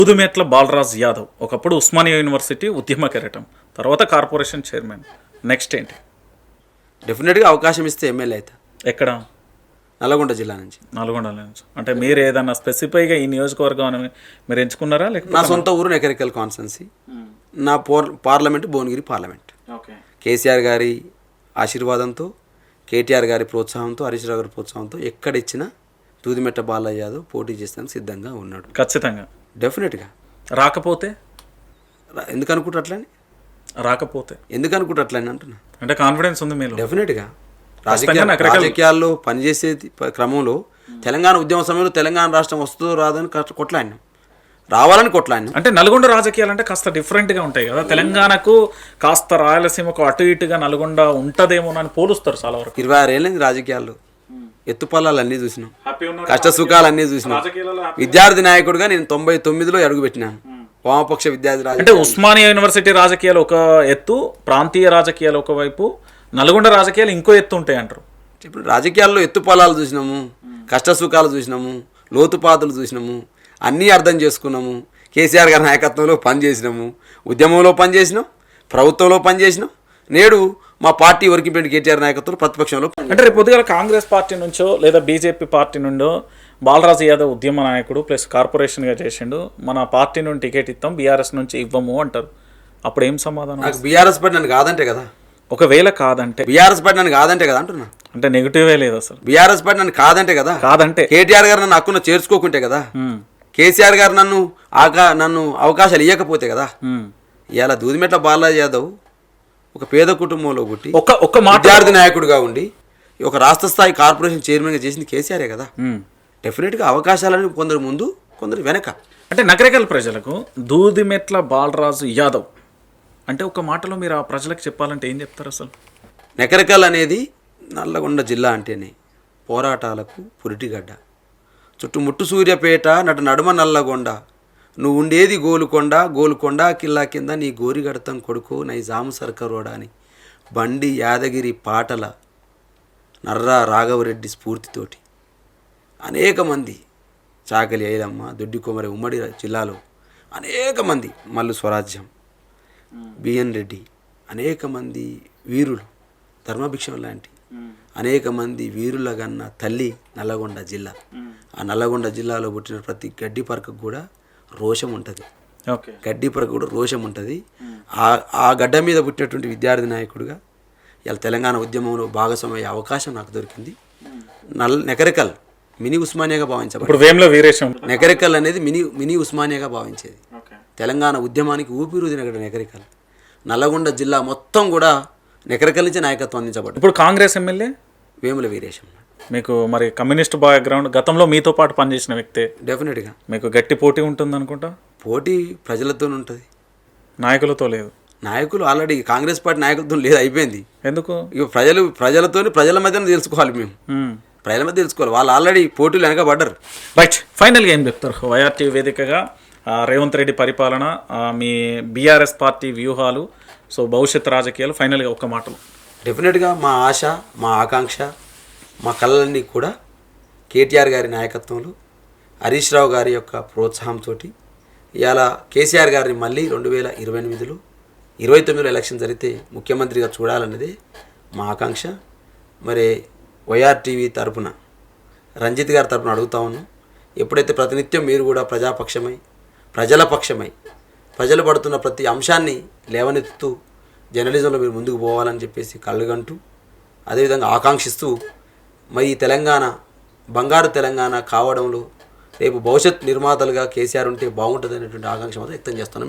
దూదుమేట్ల బాలరాజ్ యాదవ్ ఒకప్పుడు ఉస్మానియా యూనివర్సిటీ ఉద్యమ కెరటం, తర్వాత కార్పొరేషన్ చైర్మన్. నెక్స్ట్ ఏంటి? డెఫినెట్గా అవకాశం ఇస్తే ఎమ్మెల్యే అవుతా. ఎక్కడ? నల్గొండ జిల్లా నుంచి. నల్గొండ నుంచి. అంటే మీరు ఏదన్నా స్పెసిఫైగా ఈ నియోజకవర్గం అని మీరు ఎంచుకున్నారా? లేకపోతే నా సొంత ఊరు నెకరికల్ కాన్స్టెన్సీ, నా పార్లమెంట్ భువనగిరి పార్లమెంట్. కేసీఆర్ గారి ఆశీర్వాదంతో, కేటీఆర్ గారి ప్రోత్సాహంతో, హరీష్ రావు గారి ప్రోత్సాహంతో ఎక్కడ ఇచ్చినా దూదిమెట్ల బాలయ్య యాదవ్ పోటీ చేస్తానికి సిద్ధంగా ఉన్నాడు. ఖచ్చితంగా. డెఫినెట్గా. రాకపోతే ఎందుకు అనుకుంటారు అట్లని? రాకపోతే ఎందుకు అనుకుంటారు అట్లని అంటున్నా. అంటే కాన్ఫిడెన్స్ ఉంది మీరు? డెఫినెట్గా. రాజకీయాల్లో పనిచేసే క్రమంలో తెలంగాణ ఉద్యమ సమయంలో తెలంగాణ రాష్ట్రం వస్తుందో రాదని కొట్లాడినాం, రావాలని కొట్లాడినాం. అంటే నల్గొండ రాజకీయాలు అంటే కాస్త డిఫరెంట్గా ఉంటాయి కదా. తెలంగాణకు కాస్త రాయలసీమకు అటు ఇటుగా నల్గొండ ఉంటుందేమోనని పోలుస్తారు చాలా వరకు. 26 ఏళ్ళైంది రాజకీయాల్లో, ఎత్తుపల్లాలు అన్నీ చూసినాం, కష్ట సుఖాలు అన్నీ చూసినాం. విద్యార్థి నాయకుడిగా నేను 99లో అడుగుపెట్టినాను, వామపక్ష విద్యార్థి రాజకీయ. అంటే ఉస్మానియా యూనివర్సిటీ రాజకీయాలు ఒక ఎత్తు, ప్రాంతీయ రాజకీయాలు ఒకవైపు, నల్గొండ రాజకీయాలు ఇంకో ఎత్తు ఉంటాయి అంటారు. ఇప్పుడు రాజకీయాల్లో ఎత్తుపల్లాలు చూసినాము, కష్ట సుఖాలు చూసినాము, లోతుపాతులు చూసినాము, అన్నీ అర్థం చేసుకున్నాము. కేసీఆర్ గారి నాయకత్వంలో పనిచేసినాము, ఉద్యమంలో పనిచేసినాం, ప్రభుత్వంలో పనిచేసినాం. నేడు మా పార్టీ వర్కింగ్ ప్రెసిడెంట్ కేటీఆర్ నాయకత్వంలో ప్రతిపక్షంలో. అంటే రేపు పొద్దుగాల కాంగ్రెస్ పార్టీ నుంచో లేదా బీజేపీ పార్టీ నుండో బాలరాజు యాదవ్ ఉద్యమ నాయకుడు ప్లస్ కార్పొరేషన్గా చేసిండు, మన పార్టీ నుండి టికెట్ ఇస్తాం, బీఆర్ఎస్ నుంచి ఇవ్వము అంటారు. అప్పుడు ఏం సమాధానం? నాకు బీఆర్ఎస్ పార్టీ నన్ను కాదంటే కదా. ఒకవేళ కాదంటే? బీఆర్ఎస్ పార్టీ నన్ను కాదంటే కదా అంటున్నా. అంటే నెగిటివే లేదు అసలు. బీఆర్ఎస్ పార్టీ నన్ను కాదంటే కదా. కాదంటే కేటీఆర్ గారు నన్ను హక్కున చేర్చుకోకుంటే కదా, కేసీఆర్ గారు నన్ను అవకాశాలు ఇవ్వకపోతే కదా. ఇవాళ దూదిమెట్ల బాలరాజు యాదవ్ ఒక పేద కుటుంబంలో పుట్టి ఒక విద్యార్థి నాయకుడిగా ఉండి ఒక రాష్ట్ర స్థాయి కార్పొరేషన్ చైర్మన్గా చేసింది కేసీఆరే కదా. డెఫినెట్గా అవకాశాలని కొందరు ముందు, కొందరు వెనక. అంటే నగరికల్ ప్రజలకు దూదిమెట్ల బాలరాజు యాదవ్ అంటే ఒక మాటలో మీరు ఆ ప్రజలకు చెప్పాలంటే ఏం చెప్తారు అసలు? నెకరికల్ అనేది నల్లగొండ జిల్లా అంటేనే పోరాటాలకు పురిటిగడ్డ. చుట్టుముట్టు సూర్యపేట నడుమ నల్లగొండ, నువ్వు ఉండేది గోలుకొండ కిల్లా కింద నీ గోరిగడతం కొడుకు నైజాము సర్కరోడా అని బండి యాదగిరి పాటల నర్రా రాఘవరెడ్డి స్ఫూర్తితోటి అనేక మంది, చాకలి ఐలమ్మ, దొడ్డికొమరి ఉమ్మడి జిల్లాలో అనేక మంది, మల్లు స్వరాజ్యం, బిఎన్ రెడ్డి, అనేక మంది వీరులు, ధర్మభిక్షం లాంటి అనేక మంది వీరుల గన్న తల్లి నల్లగొండ జిల్లా. ఆ నల్లగొండ జిల్లాలో పుట్టిన ప్రతి గడ్డి పరకకు కూడా రోషం ఉంటుంది. గడ్డి పరకు కూడా రోషం ఉంటుంది. ఆ గడ్డ మీద పుట్టినటువంటి విద్యార్థి నాయకుడిగా ఇలా తెలంగాణ ఉద్యమంలో భాగస్వామ్య అవకాశం నాకు దొరికింది. నెకరికల్ మినీ ఉస్మానియాగా భావించబడింది. నెకరికల్ అనేది మినీ ఉస్మానియాగా భావించేది. తెలంగాణ ఉద్యమానికి ఊపిరుదిన నెకరికల్. నల్లగొండ జిల్లా మొత్తం కూడా నెకరికల్ నుంచి నాయకత్వం అందించబడింది. ఇప్పుడు కాంగ్రెస్ ఎమ్మెల్యే వేముల వీరేశం. మీకు మరి కమ్యూనిస్ట్ బ్యాక్గ్రౌండ్, గతంలో మీతో పాటు పనిచేసిన వ్యక్తే. డెఫినెట్గా మీకు గట్టి పోటీ ఉంటుంది అనుకుంటా. పోటీ ప్రజలతో ఉంటుంది, నాయకులతో లేదు. నాయకులు ఆల్రెడీ కాంగ్రెస్ పార్టీ నాయకులతో లేదు, అయిపోయింది. ఎందుకు? ఇక ప్రజలతో ప్రజల మధ్యన తెలుసుకోవాలి, మేము ప్రజల మధ్య తెలుసుకోవాలి. వాళ్ళు ఆల్రెడీ పోటీలు వెనకబడ్డారు. రైట్. ఫైనల్గా ఏం చెప్తారు? వైఆర్టీ వేదికగా రేవంత్ రెడ్డి పరిపాలన, మీ బీఆర్ఎస్ పార్టీ వ్యూహాలు, సో భవిష్యత్ రాజకీయాలు, ఫైనల్గా ఒక్క మాటలు. డెఫినెట్గా మా ఆశ, మా ఆకాంక్ష, మా కళలన్నీ కూడా కేటీఆర్ గారి నాయకత్వంలో, హరీష్ రావు గారి యొక్క ప్రోత్సాహంతో ఇవాళ కేసీఆర్ గారిని మళ్ళీ 2028లో 29లో ఎలక్షన్ జరిగితే ముఖ్యమంత్రిగా చూడాలన్నదే మా ఆకాంక్ష. మరి వైఆర్టీవీ తరపున, రంజిత్ గారి తరపున అడుగుతా ఉన్నాం, ఎప్పుడైతే ప్రతినిత్యం మీరు కూడా ప్రజాపక్షమై, ప్రజల పక్షమై, ప్రజలు పడుతున్న ప్రతి అంశాన్ని లేవనెత్తుతూ జర్నలిజంలో మీరు ముందుకు పోవాలని చెప్పేసి కళ్ళగంటూ, అదేవిధంగా ఆకాంక్షిస్తూ, మరి ఈ తెలంగాణ బంగారు తెలంగాణ కావడంలో రేపు భవిష్యత్ నిర్మాతలుగా కేసీఆర్ ఉంటే బాగుంటుంది అనేటువంటి ఆకాంక్ష మాత్రం వ్యక్తం చేస్తున్నాం.